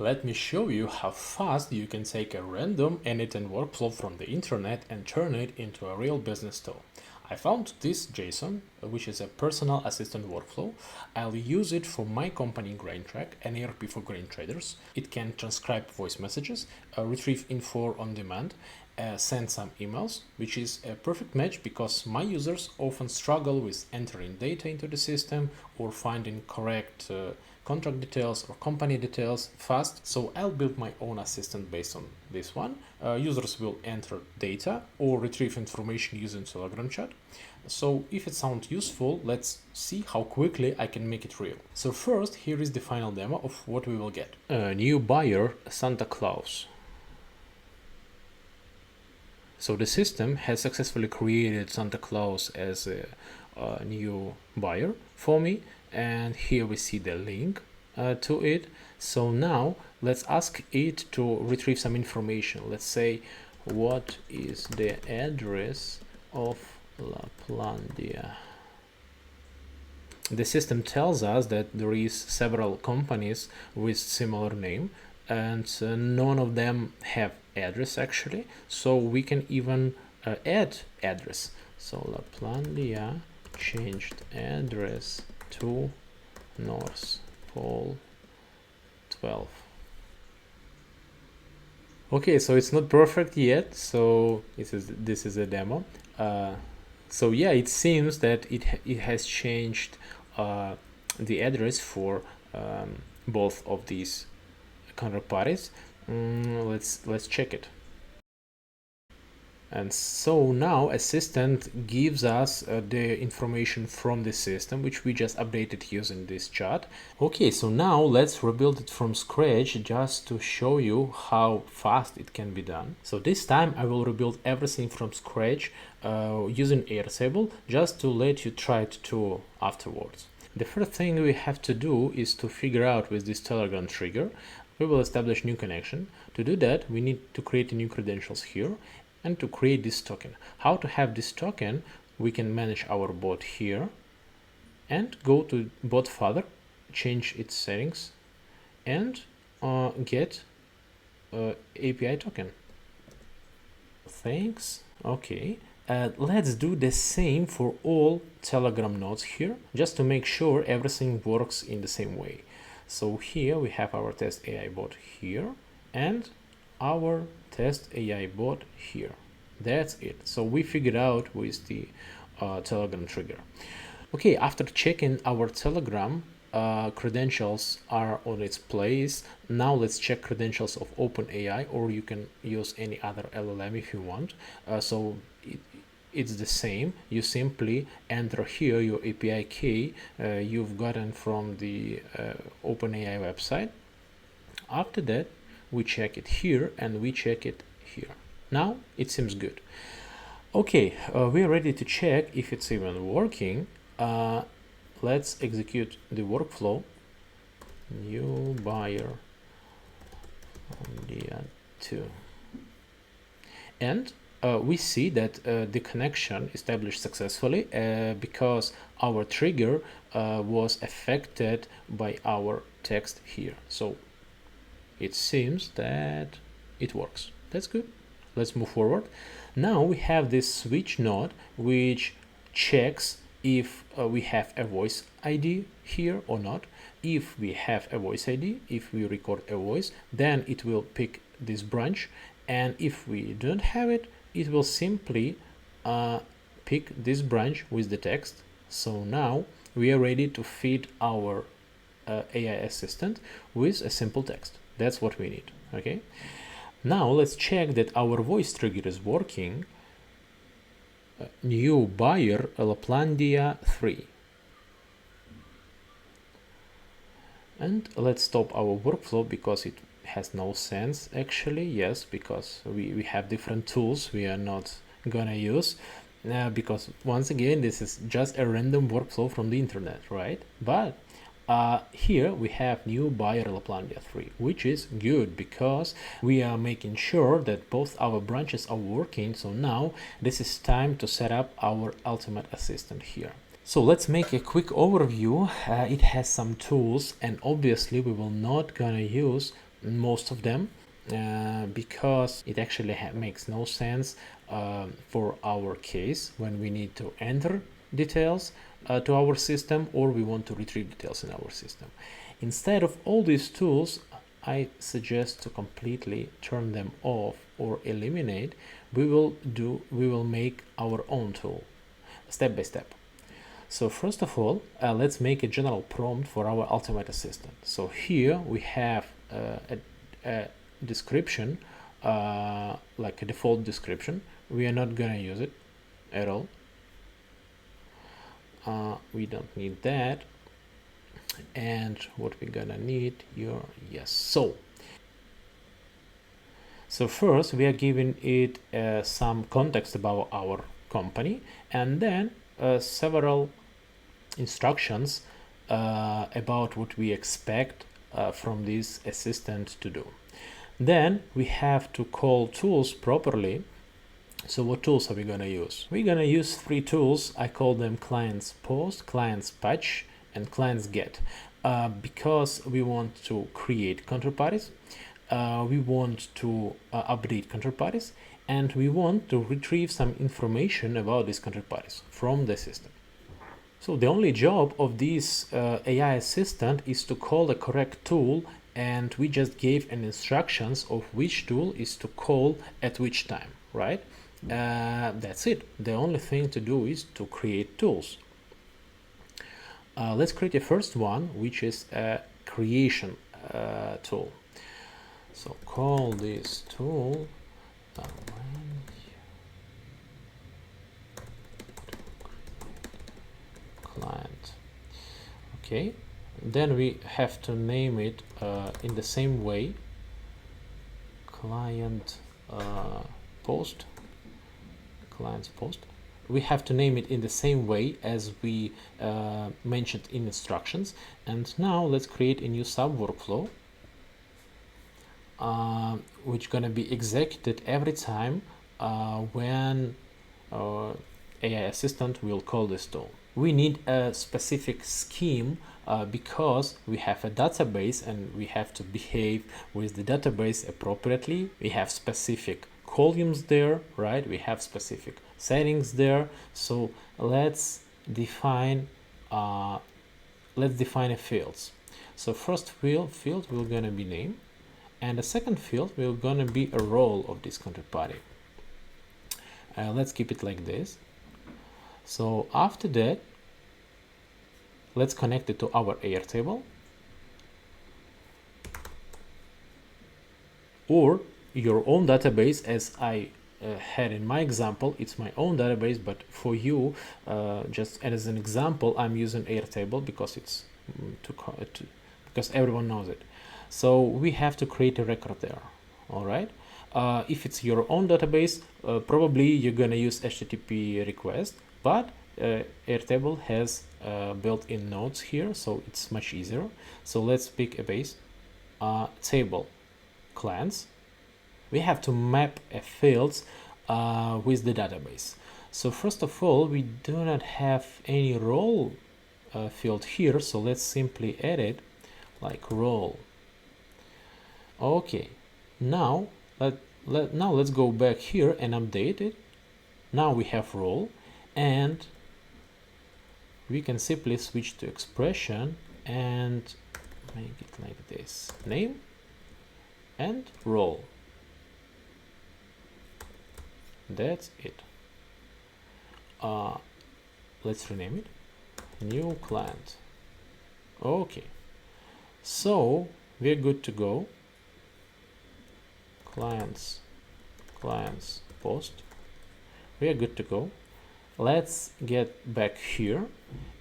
Let me show you how fast you can take a random n8n workflow from the internet and turn it into a real business tool. I found this JSON, which is a personal assistant workflow. I'll use it for my company GrainTrack, an ERP for grain traders. It can transcribe voice messages, retrieve info on demand, send some emails, which is a perfect match because my users often struggle with entering data into the system or finding correct contract details or company details fast. So I'll build my own assistant based on this one. Users will enter data or retrieve information using Telegram chat. So if it sounds useful, let's see how quickly I can make it real. So first, here is the final demo of what we will get. A new buyer, Santa Claus. So the system has successfully created Santa Claus as a new buyer for me. And here we see the link to it. So now let's ask it to retrieve some information. Let's say, what is the address of Laplandia? The system tells us that there is several companies with similar name, and none of them have address actually. So we can even add address. So Laplandia changed address to North Pole 12. Okay, so it's not perfect yet, so this is a demo. So yeah, it seems that it has changed the address for both of these counterparties. Let's check it. And so now assistant gives us the information from the system, which we just updated using this chart. Okay, so now let's rebuild it from scratch just to show you how fast it can be done. So this time I will rebuild everything from scratch using Airtable, just to let you try it too afterwards. The first thing we have to do is to figure out with this Telegram trigger. We will establish new connection. To do that, we need to create a new credentials here. And to create this token. How to have this token? We can manage our bot here and go to bot further, change its settings, and get API token. Thanks. Okay. Let's do the same for all Telegram nodes here, just to make sure everything works in the same way. So here we have our test AI bot here and our test AI bot here. That's it. So we figured out with the Telegram trigger. Okay, after checking our Telegram credentials are on its place. Now let's check credentials of OpenAI, or you can use any other LLM if you want. So it's the same. You simply enter here your API key you've gotten from the OpenAI website. After that, we check it here and we check it here. Now it seems good. Okay, we're ready to check if it's even working. Let's execute the workflow. New buyer idea 2. And we see that the connection established successfully because our trigger was affected by our text here. So it seems that it works. That's good. Let's move forward. Now we have this switch node which checks if we have a voice ID here or not. If we have a voice ID, if we record a voice, then it will pick this branch, and if we don't have it, it will simply pick this branch with the text. So now we are ready to feed our AI assistant with a simple text. That's what we need. Okay, now let's check that our voice trigger is working. New buyer Laplandia 3. And let's stop our workflow because it has no sense actually. Yes, because we have different tools we are not gonna use because once again this is just a random workflow from the internet, right? But here we have new buyer Laplandia 3, which is good because we are making sure that both our branches are working. So now this is time to set up our ultimate assistant here. So let's make a quick overview. It has some tools, and obviously we will not gonna use most of them, because it actually makes no sense for our case when we need to enter details to our system, or we want to retrieve details in our system. Instead of all these tools, I suggest to completely turn them off or eliminate. We will make our own tool step by step. So first of all, let's make a general prompt for our Ultimate Assistant. So here we have a description, like a default description. We are not gonna use it at all. We don't need that. And what we're gonna need here, yes. So first we are giving it some context about our company, and then several instructions about what we expect from this assistant to do. Then we have to call tools properly. So what tools are we gonna use? We're gonna use 3 tools. I call them clients post, clients patch, and clients get, because we want to create counterparties, we want to update counterparties, and we want to retrieve some information about these counterparties from the system. So the only job of this AI assistant is to call the correct tool, and we just gave an instructions of which tool is to call at which time, right? That's it. The only thing to do is to create tools. Let's create a first one, which is a creation tool. So call this tool client. Okay, then we have to name it in the same way, client post, clients post. We have to name it in the same way as we mentioned in instructions. And now let's create a new sub workflow, which gonna be executed every time when AI assistant will call this tool. We need a specific scheme because we have a database and we have to behave with the database appropriately. We have specific columns there, right? We have specific settings there. So let's define a fields. So first field will gonna be name, and the second field will gonna be a role of this counterparty. Let's keep it like this. So after that, let's connect it to our Airtable or your own database. As I had in my example, it's my own database, but for you, just as an example, I'm using Airtable because it's because everyone knows it. So we have to create a record there. All right. If it's your own database, probably you're gonna use HTTP request, but Airtable has built-in nodes here, so it's much easier. So let's pick a base table clients. We have to map a fields with the database. So first of all, we do not have any role field here, so let's simply add it like role. Okay, now let's go back here and update it. Now we have role, and we can simply switch to expression and make it like this: name and role. That's it. Let's rename it new client. Okay, so we're good to go. Clients post. We are good to go. Let's get back here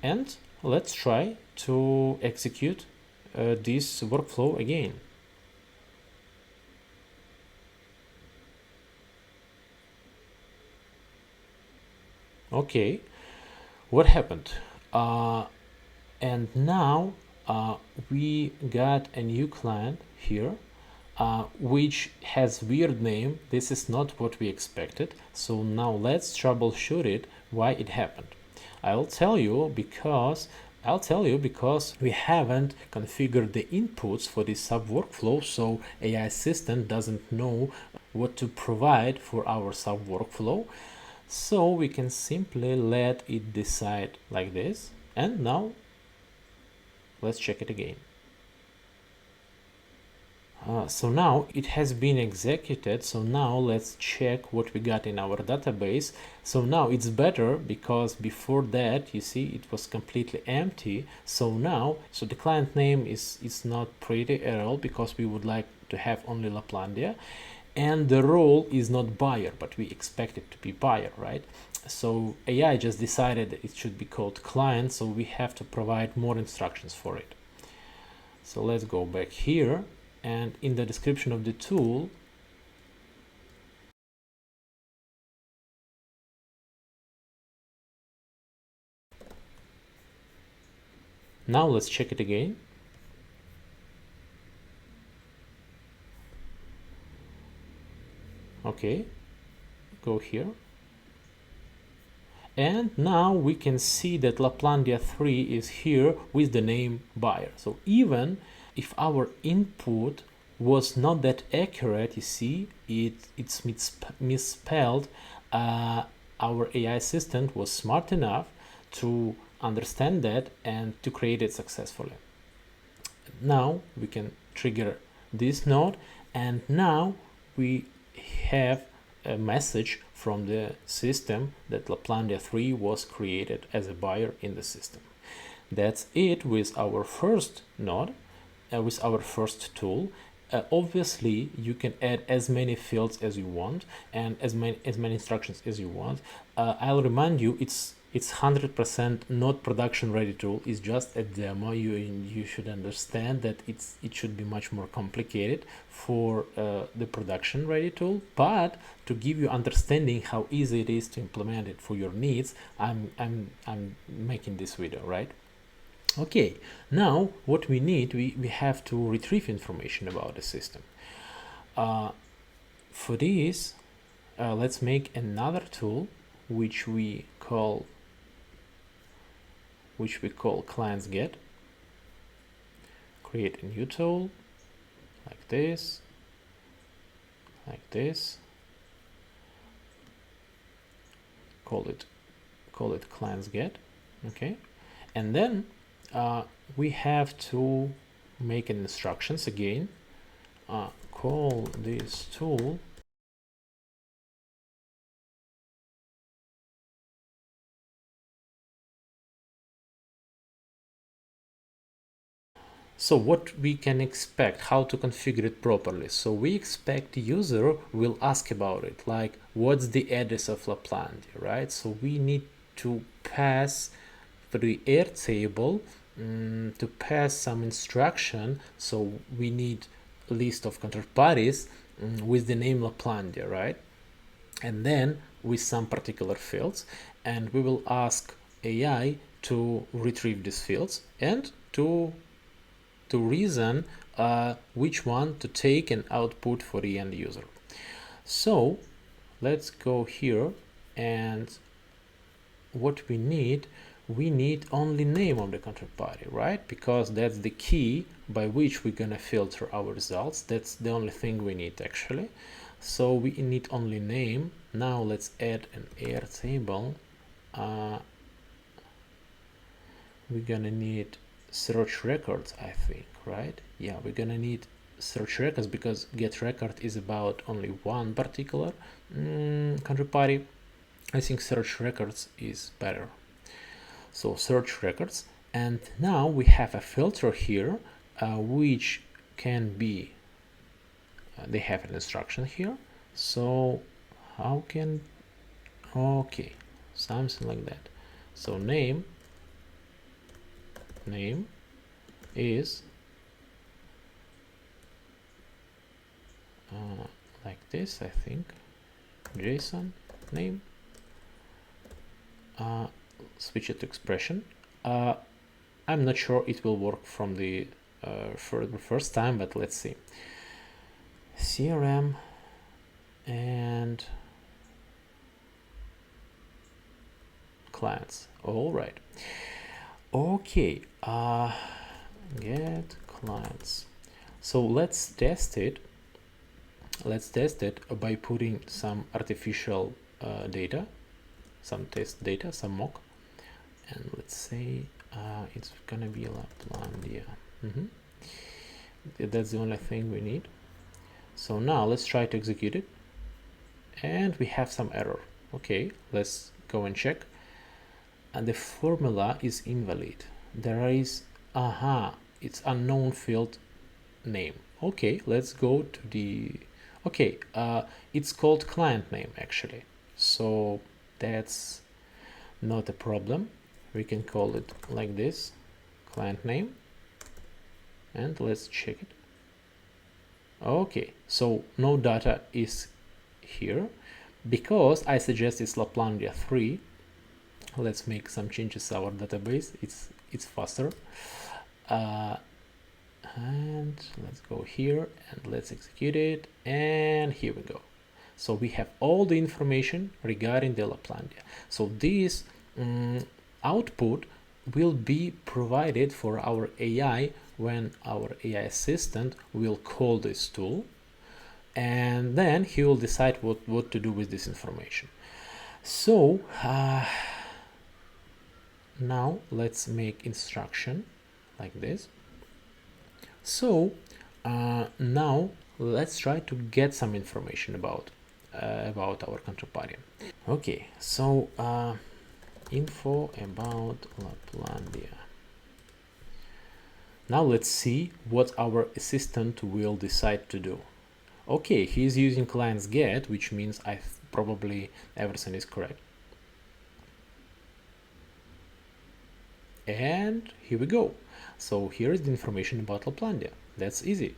and let's try to execute this workflow again. Okay, what happened? And now we got a new client here, which has weird name. This is not what we expected. So now let's troubleshoot it, why it happened. I'll tell you, because I'll tell you, because we haven't configured the inputs for this sub workflow, so AI assistant doesn't know what to provide for our sub workflow. So we can simply let it decide like this. And now let's check it again. So now it has been executed. So now let's check what we got in our database. So now it's better, because before that, you see, it was completely empty. So now, so the client name is not pretty at all, because we would like to have only Laplandia, and the role is not buyer, but we expect it to be buyer, right? So AI just decided that it should be called client, so we have to provide more instructions for it. So let's go back here, and in the description of the tool, now let's check it again. Okay, go here. And now we can see that Laplandia 3 is here with the name buyer. So even if our input was not that accurate, you see, it's misspelled, our AI assistant was smart enough to understand that and to create it successfully. Now we can trigger this node, and now we have a message from the system that Laplandia 3 was created as a buyer in the system. That's it with our first node, with our first tool. Obviously, you can add as many fields as you want and as many instructions as you want. I'll remind you, it's 100% not production ready tool. It's just a demo. You should understand that it should be much more complicated for the production ready tool. But to give you understanding how easy it is to implement it for your needs, I'm making this video, right? Okay, now what we need, we have to retrieve information about the system. For this, let's make another tool which we call clients get. Create a new tool like this, call it clients get. Okay, and then we have to make an instructions again. Call this tool So what we can expect, how to configure it properly. So we expect the user will ask about it, like what's the address of Laplandia, right? So we need to pass through the Airtable to pass some instruction. So we need a list of counterparties with the name Laplandia, right? And then with some particular fields, and we will ask AI to retrieve these fields and to reason which one to take and output for the end user. So let's go here, and what we need only name of the counterparty, right? Because that's the key by which we're gonna filter our results. That's the only thing we need actually. So we need only name. Now let's add an Airtable. We're gonna need search records, I think, right? Yeah, we're gonna need search records because get record is about only one particular counterparty. I think search records is better. So search records, and now we have a filter here which can be they have an instruction here. So how can, okay, something like that. So name is like this, I think. JSON name. Switch it to expression. I'm not sure it will work from the for the first time, but let's see. CRM and clients. All right. Okay, get clients. So let's test it. Let's test it by putting some artificial data, some test data, some mock, and let's say it's gonna be Laplandia. That's the only thing we need. So now let's try to execute it, and we have some error. Okay, let's go and check. And the formula is invalid. There is it's unknown field name. Okay, let's go to the okay, it's called client name actually, so that's not a problem. We can call it like this, client name, and let's check it. Okay, so no data is here because I suggest it's Laplandia 3. Let's make some changes to our database. It's faster. And let's go here and let's execute it, and here we go. So we have all the information regarding the Laplandia. So this output will be provided for our AI when our AI assistant will call this tool, and then he will decide what to do with this information. So now let's make instruction like this. So now let's try to get some information about our counterparty. Okay, so info about Laplandia. Now let's see what our assistant will decide to do. Okay, he's using clients get, which means probably everything is correct. And here we go. So here is the information about Laplandia. That's easy.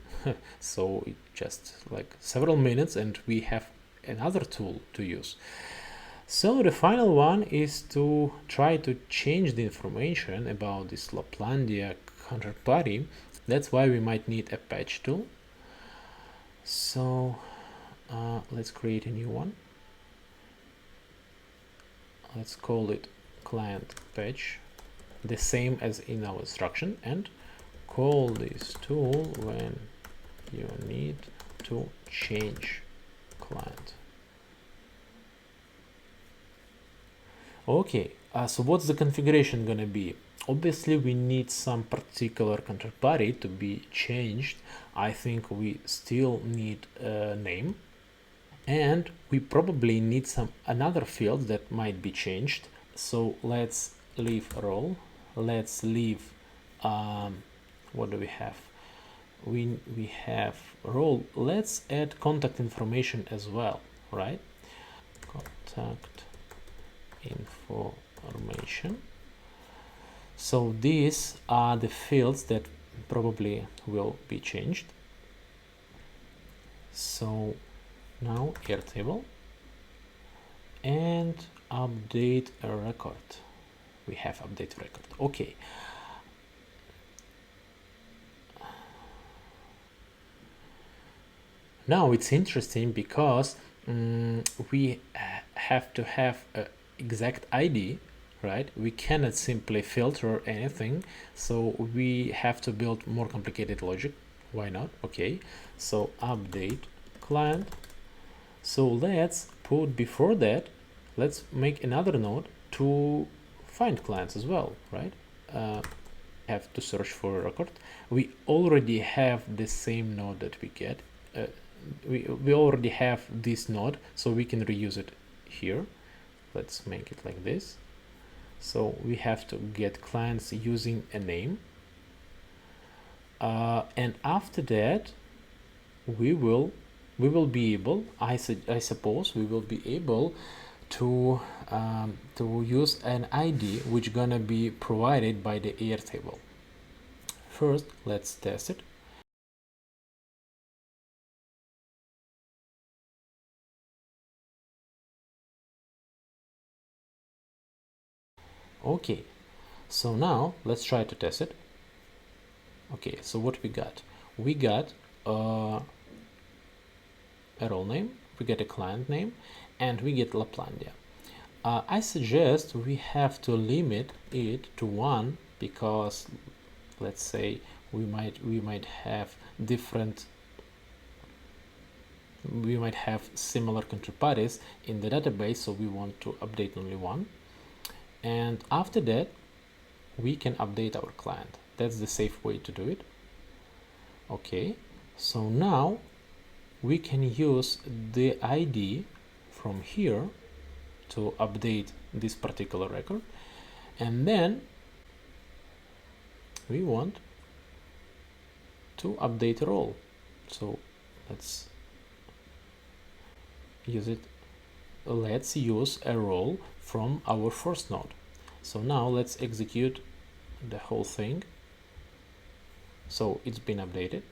So it just like several minutes and we have another tool to use. So the final one is to try to change the information about this Laplandia counterparty. That's why we might need a patch tool. So let's create a new one. Let's call it client patch, the same as in our instruction, and call this tool when you need to change client. Okay, so what's the configuration gonna be? Obviously we need some particular counterparty to be changed. I think we still need a name, and we probably need some another field that might be changed. So let's leave role. Let's leave what do we have? We have role. Let's add contact information as well, right? Contact information. So these are the fields that probably will be changed. So now Airtable and update a record. We have update record. Okay. Now it's interesting because we have to have an exact ID, right? We cannot simply filter anything, so we have to build more complicated logic. Why not? Okay, so update client. So let's put before that, let's make another node to find clients as well, right? Have to search for a record. We already have the same node that we get. We already have this node, so we can reuse it here. Let's make it like this. So we have to get clients using a name, and after that we will be able, I suppose we will be able to use an ID which gonna be provided by the Airtable. First, let's test it. Okay, so now let's try to test it. Okay, so what we got? We got a role name, we get a client name, and we get Laplandia. I suggest we have to limit it to 1 because let's say we might have similar counterparties in the database, so we want to update only one, and after that we can update our client. That's the safe way to do it. Okay, so now we can use the ID from here to update this particular record, and then we want to update a role, so let's use it. Let's use a role from our first node. So now let's execute the whole thing. So it's been updated.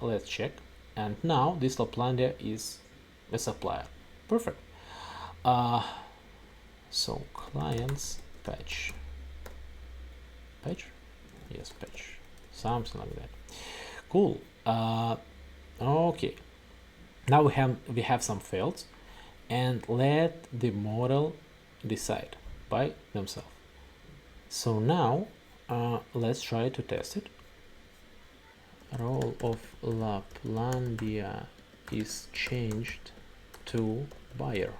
Let's check, and now this Laplandia is a supplier. Perfect. So clients patch, yes, patch, something like that. Cool. Okay, now we have some fields, and let the model decide by themselves. So now let's try to test it. Role of Laplandia is changed to buyer.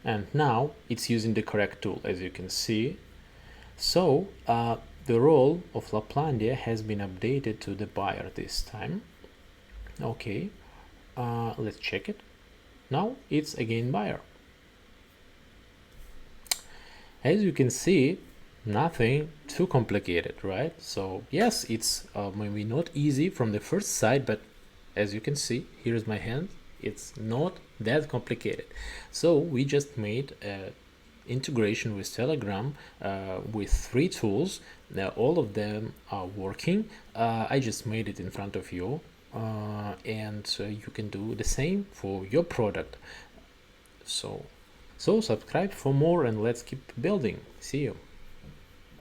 And now it's using the correct tool, as you can see. So the role of Laplandia has been updated to the buyer this time. Okay, let's check it. Now it's again buyer. As you can see, nothing too complicated, right? So yes, it's maybe not easy from the first sight, but as you can see, here's my hand. It's not that complicated. So we just made integration with Telegram with 3 tools. Now all of them are working. I just made it in front of you, and you can do the same for your product. So subscribe for more, and let's keep building. See you.